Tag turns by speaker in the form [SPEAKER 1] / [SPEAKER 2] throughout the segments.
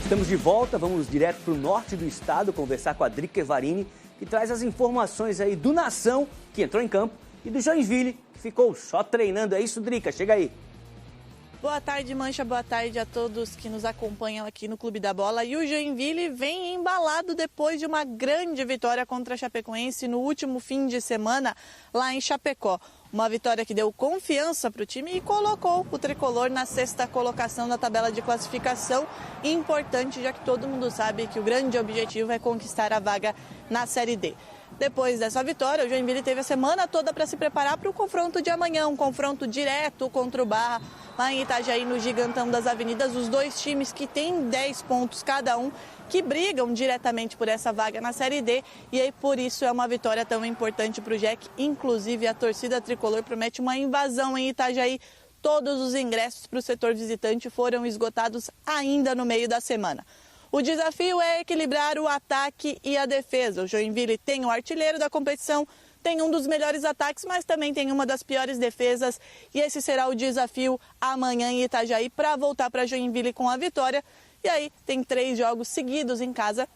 [SPEAKER 1] Estamos de volta, vamos direto para o norte do estado conversar com a Drica Varini, que traz as informações aí do Nação, que entrou em campo, e do Joinville, que ficou só treinando. É isso, Drica? Chega aí.
[SPEAKER 2] Boa tarde, Mancha. Boa tarde a todos que nos acompanham aqui no Clube da Bola. E o Joinville vem embalado depois de uma grande vitória contra a Chapecoense no último fim de semana lá em Chapecó. Uma vitória que deu confiança para o time e colocou o tricolor na 6ª colocação na tabela de classificação. Importante, já que todo mundo sabe que o grande objetivo é conquistar a vaga na Série D. Depois dessa vitória, o Joinville teve a semana toda para se preparar para o confronto de amanhã, um confronto direto contra o Barra, lá em Itajaí, no Gigantão das Avenidas. Os dois times que têm 10 pontos cada um, que brigam diretamente por essa vaga na Série D, e aí por isso é uma vitória tão importante para o Jack. Inclusive a torcida tricolor promete uma invasão em Itajaí. Todos os ingressos para o setor visitante foram esgotados ainda no meio da semana. O desafio é equilibrar o ataque e a defesa. O Joinville tem o artilheiro da competição, tem um dos melhores ataques, mas também tem uma das piores defesas. E esse será o desafio amanhã em Itajaí para voltar para Joinville com a vitória. E aí tem 3 jogos seguidos em casa.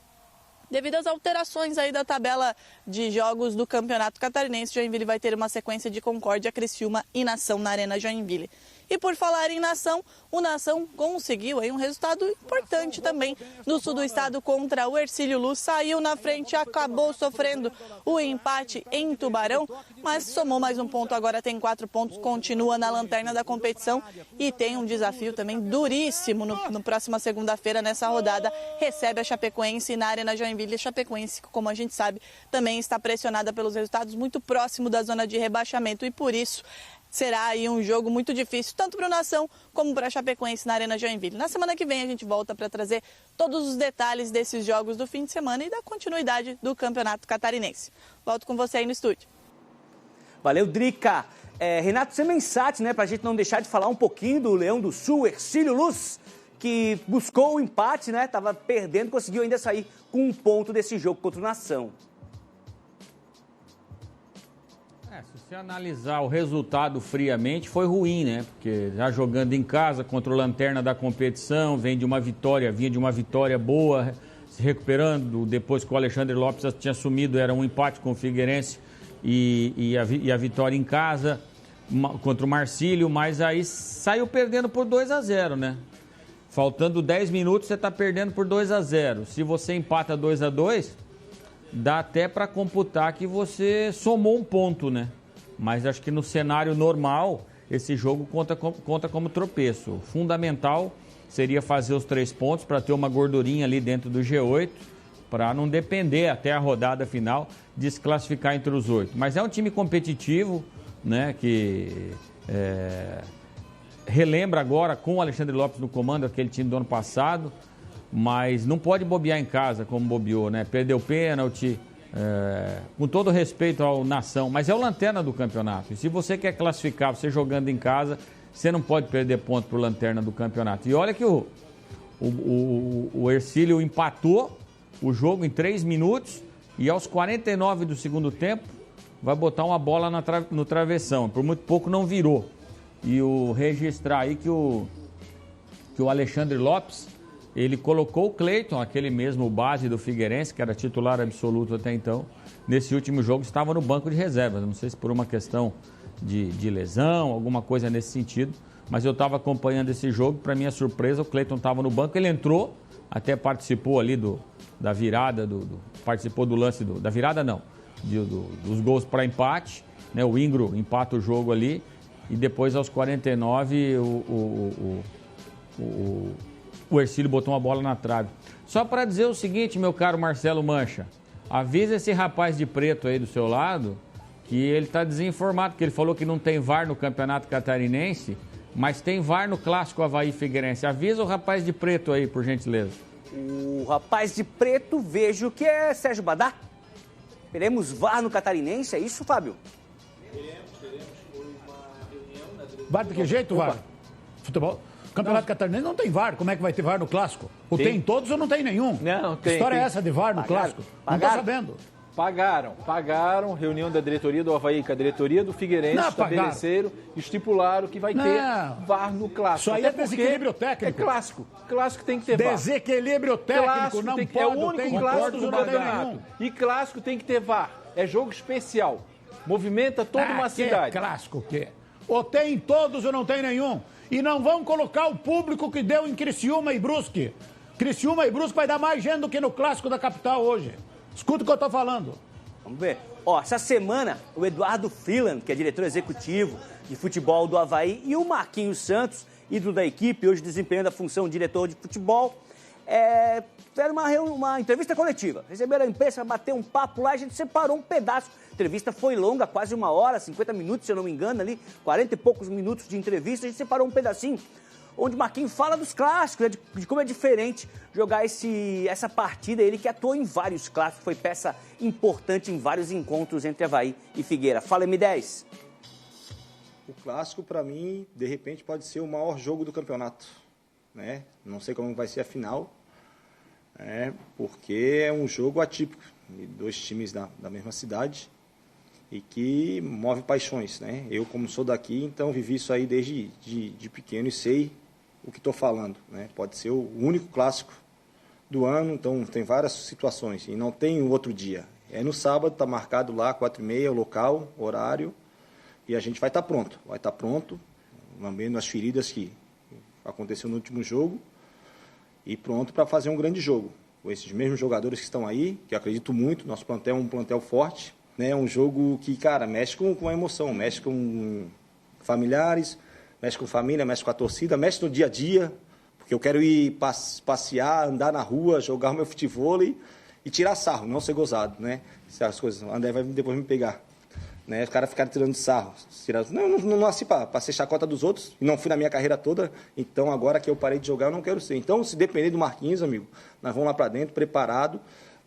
[SPEAKER 2] Devido às alterações aí da tabela de jogos do Campeonato Catarinense, Joinville vai ter uma sequência de Concórdia, Criciúma e Nação na Arena Joinville. E por falar em Nação, o Nação conseguiu aí um resultado importante também no sul do estado contra o Hercílio Luz. Saiu na frente, acabou sofrendo o empate em Tubarão, mas somou mais um ponto, agora tem 4 pontos, continua na lanterna da competição e tem um desafio também duríssimo no próxima segunda-feira, nessa rodada. Recebe a Chapecoense na Arena Joinville. A Chapecoense, como a gente sabe, também está pressionada pelos resultados, muito próximo da zona de rebaixamento, e por isso será aí um jogo muito difícil, tanto para o Nação como para a Chapecoense na Arena Joinville. Na semana que vem a gente volta para trazer todos os detalhes desses jogos do fim de semana e da continuidade do Campeonato Catarinense. Volto com você aí no estúdio.
[SPEAKER 1] Valeu, Drica. Renato Semensati, né, para a gente não deixar de falar um pouquinho do Leão do Sul, Hercílio Luz, que buscou o empate, né, estava perdendo, conseguiu ainda sair com um ponto desse jogo contra o Nação.
[SPEAKER 3] Se você analisar o resultado friamente, foi ruim, né? Porque já jogando em casa contra o lanterna da competição, vinha de uma vitória boa, se recuperando, depois que o Alexandre Lopes tinha assumido, era um empate com o Figueirense e a vitória em casa contra o Marcílio, mas aí saiu perdendo por 2-0, né? Faltando 10 minutos, você está perdendo por 2-0. Se você empata 2-2, dá até para computar que você somou um ponto, né? Mas acho que no cenário normal, esse jogo conta como tropeço. Fundamental seria fazer os 3 pontos para ter uma gordurinha ali dentro do G8, para não depender até a rodada final de se classificar entre os 8. Mas é um time competitivo, né? Que relembra agora com o Alexandre Lopes no comando aquele time do ano passado, mas não pode bobear em casa como bobeou, né? Perdeu pênalti, com todo respeito ao Nação, mas é o lanterna do campeonato. E se você quer classificar, você jogando em casa, você não pode perder ponto pro lanterna do campeonato. E olha que o Hercílio empatou o jogo em 3 minutos e aos 49 do segundo tempo vai botar uma bola no travessão. Por muito pouco não virou. E o registrar aí que o Alexandre Lopes, ele colocou o Cleiton, aquele mesmo base do Figueirense, que era titular absoluto até então, nesse último jogo estava no banco de reservas. Não sei se por uma questão de lesão, alguma coisa nesse sentido, mas eu estava acompanhando esse jogo. Para minha surpresa, o Cleiton estava no banco, ele entrou, até participou ali da virada, participou do lance, da virada não, dos gols para empate, né? O Ingro empata o jogo ali, e depois aos 49 o Hercílio botou uma bola na trave. Só para dizer o seguinte, meu caro Marcelo Mancha, avisa esse rapaz de preto aí do seu lado que ele está desinformado, porque ele falou que não tem VAR no Campeonato Catarinense, mas tem VAR no Clássico Avaí Figueirense. Avisa o rapaz de preto aí, por gentileza.
[SPEAKER 1] O rapaz de preto, vejo que é Sérgio Badá. Teremos VAR no Catarinense, é isso, Fábio?
[SPEAKER 4] Teremos uma reunião...
[SPEAKER 5] VAR de que jeito, VAR? Futebol? Campeonato Catarinense não tem VAR. Como é que vai ter VAR no Clássico? Ou tem todos ou não tem nenhum?
[SPEAKER 1] Não, tem.
[SPEAKER 5] Que história
[SPEAKER 1] tem.
[SPEAKER 5] é essa de VAR no Clássico? Não estou sabendo.
[SPEAKER 4] Pagaram, reunião da diretoria do Avaí com a diretoria do Figueirense, estabeleceram, estipularam que vai ter VAR no clássico.
[SPEAKER 5] Isso aí é desequilíbrio técnico.
[SPEAKER 4] É clássico. Clássico tem que ter VAR.
[SPEAKER 5] Desequilíbrio técnico,
[SPEAKER 4] clássico
[SPEAKER 5] não
[SPEAKER 4] pode.
[SPEAKER 5] É o
[SPEAKER 4] único clássico do campeonato. E clássico tem que ter VAR. É jogo especial. Movimenta toda uma cidade.
[SPEAKER 5] É clássico o quê? Ou tem todos ou não tem nenhum. E não vão colocar o público que deu em Criciúma e Brusque. Criciúma e Brusque vai dar mais gente do que no clássico da capital hoje. Escuta o que eu tô falando.
[SPEAKER 1] Vamos ver. Ó, essa semana, o Eduardo Freeland, que é diretor executivo de futebol do Avaí, e o Marquinhos Santos, ídolo da equipe, hoje desempenhando a função de diretor de futebol, fizeram uma entrevista coletiva. Receberam a imprensa, bater um papo lá, a gente separou um pedaço. A entrevista foi longa, quase 1 hora, 50 minutos, se eu não me engano, ali, 40 e poucos minutos de entrevista, a gente separou um pedacinho, onde o Marquinhos fala dos clássicos, né, de como é diferente jogar essa partida. Ele que atuou em vários clássicos, foi peça importante em vários encontros entre Avaí e Figueira. Fala, M10.
[SPEAKER 6] O clássico, para mim, de repente, pode ser o maior jogo do campeonato, né? Não sei como vai ser a final, porque é um jogo atípico, de 2 times da mesma cidade e que move paixões, né? Eu, como sou daqui, então vivi isso aí desde de pequeno e sei o que estou falando, né? Pode ser o único clássico do ano, então tem várias situações e não tem outro dia. É no sábado, está marcado lá, 4h30, o local, horário, e a gente vai estar pronto. Vai estar pronto, lambendo as feridas que aconteceu no último jogo e pronto para fazer um grande jogo. Com esses mesmos jogadores que estão aí, que eu acredito muito, nosso plantel é um plantel forte, né? É um jogo que, cara, mexe com a emoção, mexe com familiares, mexe com família, mexe com a torcida, mexe no dia a dia, porque eu quero ir passear, andar na rua, jogar o meu futebol e tirar sarro, não ser gozado, né? Essas coisas. O André vai depois me pegar, né? Os caras ficaram tirando sarro. Não nasci para ser chacota dos outros, e não fui na minha carreira toda, então agora que eu parei de jogar, eu não quero ser. Então, se depender do Marquinhos, amigo, nós vamos lá para dentro, preparado,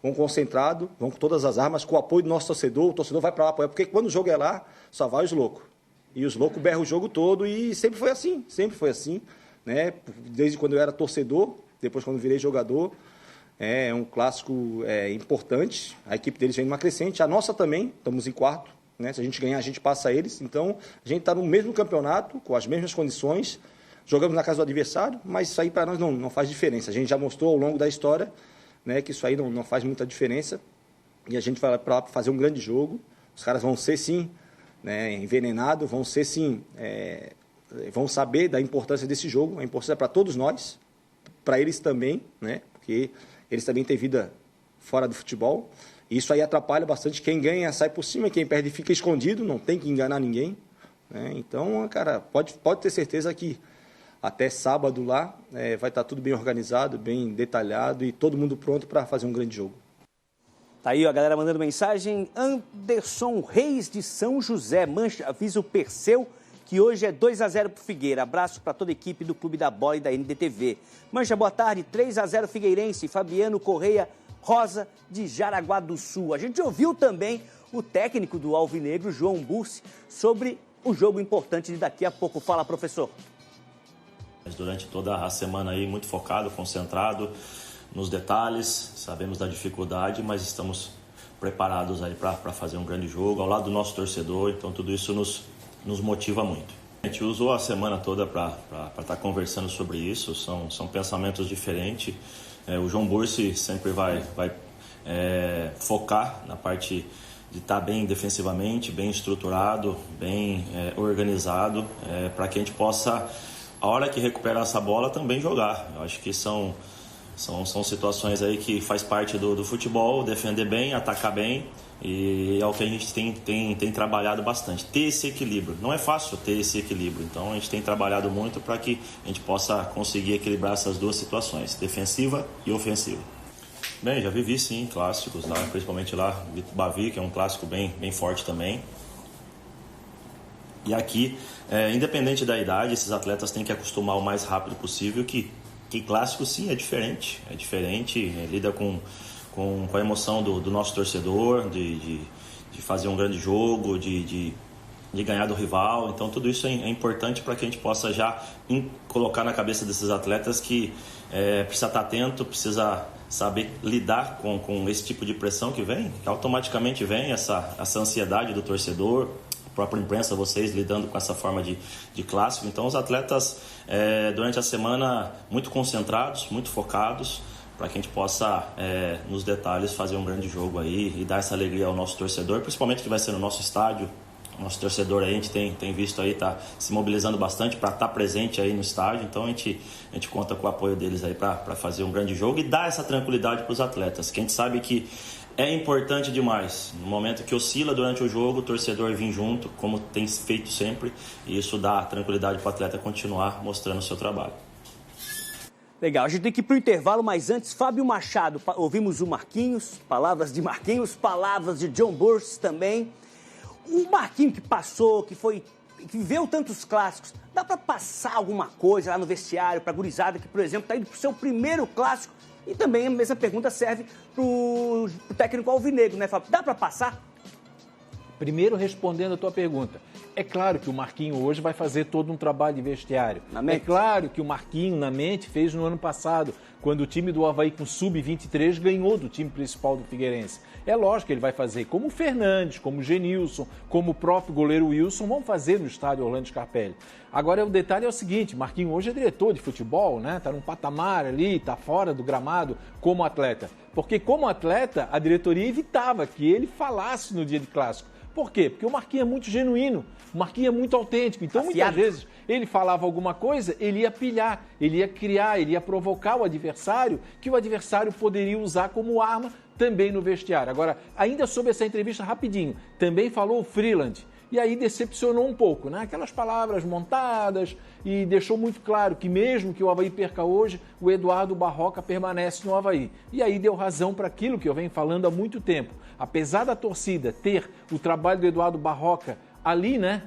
[SPEAKER 6] vamos concentrado, vamos com todas as armas, com o apoio do nosso torcedor. O torcedor vai para lá apoiar, porque quando o jogo é lá, só vai os loucos. E os loucos berram o jogo todo, e sempre foi assim, né? Desde quando eu era torcedor, depois quando virei jogador. É um clássico importante, a equipe deles vem numa crescente, a nossa também, estamos em 4º, né? Se a gente ganhar, a gente passa eles, então a gente está no mesmo campeonato, com as mesmas condições, jogamos na casa do adversário, mas isso aí para nós não faz diferença. A gente já mostrou ao longo da história, né, que isso aí não faz muita diferença, e a gente vai para fazer um grande jogo. Os caras vão ser sim, né, envenenados, vão ser sim, vão saber da importância desse jogo, a importância para todos nós, para eles também, né, porque eles também têm vida fora do futebol, e isso aí atrapalha bastante. Quem ganha sai por cima, quem perde fica escondido, não tem que enganar ninguém, né? Então, cara, pode ter certeza que até sábado lá vai estar tudo bem organizado, bem detalhado e todo mundo pronto para fazer um grande jogo.
[SPEAKER 1] Tá aí, ó, a galera mandando mensagem. Anderson Reis de São José. Mancha, avisa o Perseu que hoje é 2-0 pro Figueira. Abraço para toda a equipe do Clube da Bola e da NDTV. Mancha, boa tarde. 3-0 Figueirense. Fabiano Correia Rosa de Jaraguá do Sul. A gente ouviu também o técnico do Alvinegro, João Bursi, sobre o jogo importante de daqui a pouco. Fala, professor.
[SPEAKER 7] Durante toda a semana aí, muito focado, concentrado nos detalhes, sabemos da dificuldade, mas estamos preparados aí para fazer um grande jogo ao lado do nosso torcedor, então tudo isso nos motiva muito. A gente usou a semana toda para estar conversando sobre isso, são pensamentos diferentes. O João Bursi sempre vai focar na parte de estar bem defensivamente, bem estruturado, bem organizado, para que a gente possa, a hora que recuperar essa bola, também jogar. Eu acho que são situações aí que faz parte do futebol, defender bem, atacar bem, e é o que a gente tem trabalhado bastante. Ter esse equilíbrio. Não é fácil ter esse equilíbrio, então a gente tem trabalhado muito para que a gente possa conseguir equilibrar essas duas situações, defensiva e ofensiva. Bem, já vivi sim clássicos lá, principalmente lá Bavi, que é um clássico bem forte também. E aqui, independente da idade, esses atletas têm que acostumar o mais rápido possível que clássico sim é diferente, lida com a emoção do nosso torcedor, de fazer um grande jogo, de ganhar do rival. Então tudo isso é importante para que a gente possa já colocar na cabeça desses atletas que precisa estar atento, precisa saber lidar com esse tipo de pressão que vem, que automaticamente vem essa ansiedade do torcedor, a própria imprensa, vocês lidando com essa forma de clássico. Então os atletas durante a semana muito concentrados, muito focados, para que a gente possa, nos detalhes, fazer um grande jogo aí e dar essa alegria ao nosso torcedor, principalmente que vai ser no nosso estádio. O nosso torcedor aí, a gente tem visto aí, tá se mobilizando bastante para estar presente aí no estádio, então a gente conta com o apoio deles aí para fazer um grande jogo e dar essa tranquilidade para os atletas, que a gente sabe que é importante demais. No momento que oscila durante o jogo, o torcedor vir junto, como tem feito sempre, e isso dá tranquilidade para o atleta continuar mostrando o seu trabalho.
[SPEAKER 1] Legal, a gente tem que ir para o intervalo, mas antes, Fábio Machado, ouvimos o Marquinhos, palavras de Marquinhos, palavras de John Burst também. O Marquinhos que passou, que viveu tantos clássicos, dá para passar alguma coisa lá no vestiário, para a gurizada que, por exemplo, está indo para o seu primeiro clássico? E também a mesma pergunta serve para o técnico alvinegro, né, Fábio? Dá para passar?
[SPEAKER 4] Primeiro, respondendo a tua pergunta, é claro que o Marquinho hoje vai fazer todo um trabalho de vestiário. É claro que o Marquinho, na mente, fez no ano passado, quando o time do Avaí com Sub-23 ganhou do time principal do Figueirense. É lógico que ele vai fazer, como o Fernandes, como o Genilson, como o próprio goleiro Wilson vão fazer no estádio Orlando Scarpelli. Agora, o detalhe é o seguinte, Marquinho hoje é diretor de futebol, né? Tá num patamar ali, tá fora do gramado como atleta. Porque como atleta, a diretoria evitava que ele falasse no dia de clássico. Por quê? Porque o Marquinhos é muito genuíno, o Marquinhos é muito autêntico. Então, muitas vezes, ele falava alguma coisa, ele ia pilhar, ele ia criar, ele ia provocar o adversário, que o adversário poderia usar como arma também no vestiário. Agora, ainda sobre essa entrevista, rapidinho, também falou o Freeland. E aí decepcionou um pouco, né? Aquelas palavras montadas e deixou muito claro que mesmo que o Avaí perca hoje, o Eduardo Barroca permanece no Avaí. E aí deu razão para aquilo que eu venho falando há muito tempo. Apesar da torcida ter o trabalho do Eduardo Barroca ali, né?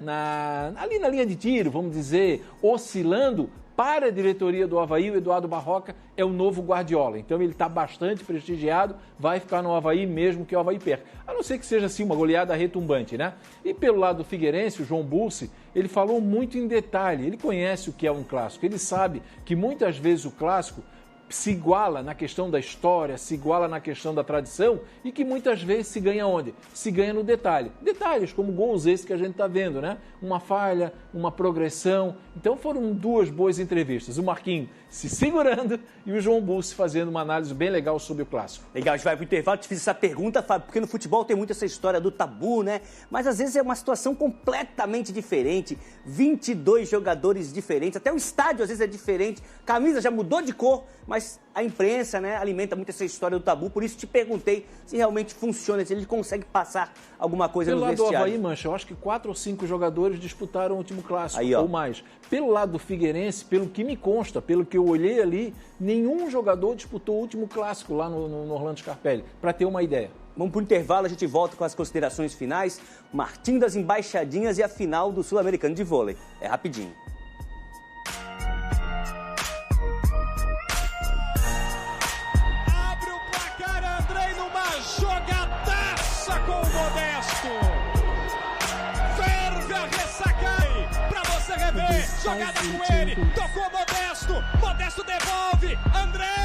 [SPEAKER 4] Ali na linha de tiro, vamos dizer, oscilando, para a diretoria do Avaí, o Eduardo Barroca é o novo Guardiola. Então ele está bastante prestigiado, vai ficar no Avaí mesmo que o Avaí perca. A não ser que seja assim uma goleada retumbante, né? E pelo lado do Figueirense, o João Bulsi, ele falou muito em detalhe. Ele conhece o que é um clássico. Ele sabe que muitas vezes o clássico se iguala na questão da história, se iguala na questão da tradição e que muitas vezes se ganha onde? Se ganha no detalhe. Detalhes como gols esses que a gente está vendo, né? Uma falha, uma progressão. Então foram duas boas entrevistas. O Marquinhos se segurando e o João Bulsi fazendo uma análise bem legal sobre o clássico.
[SPEAKER 1] Legal, a gente vai pro intervalo, te fiz essa pergunta, Fábio, porque no futebol tem muito essa história do tabu, né? Mas às vezes é uma situação completamente diferente. 22 jogadores diferentes, até o estádio às vezes é diferente, camisa já mudou de cor, mas a imprensa, né, alimenta muito essa história do tabu, por isso te perguntei se realmente funciona, se ele consegue passar alguma coisa no vestiário.
[SPEAKER 4] Pelo lado do Avaí, Mancha, eu acho que 4 ou 5 jogadores disputaram o último clássico, aí, ou mais. Pelo lado do Figueirense, pelo que me consta, pelo que eu olhei ali, nenhum jogador disputou o último clássico lá no Orlando Scarpelli, para ter uma ideia.
[SPEAKER 1] Vamos para o intervalo, a gente volta com as considerações finais, Martim das Embaixadinhas e a final do Sul-Americano de Vôlei. É rapidinho.
[SPEAKER 8] Jogadaça com o Modesto. Ferve a ressaca aí pra você rever. Jogada com ele. Tocou Modesto. Modesto devolve. André.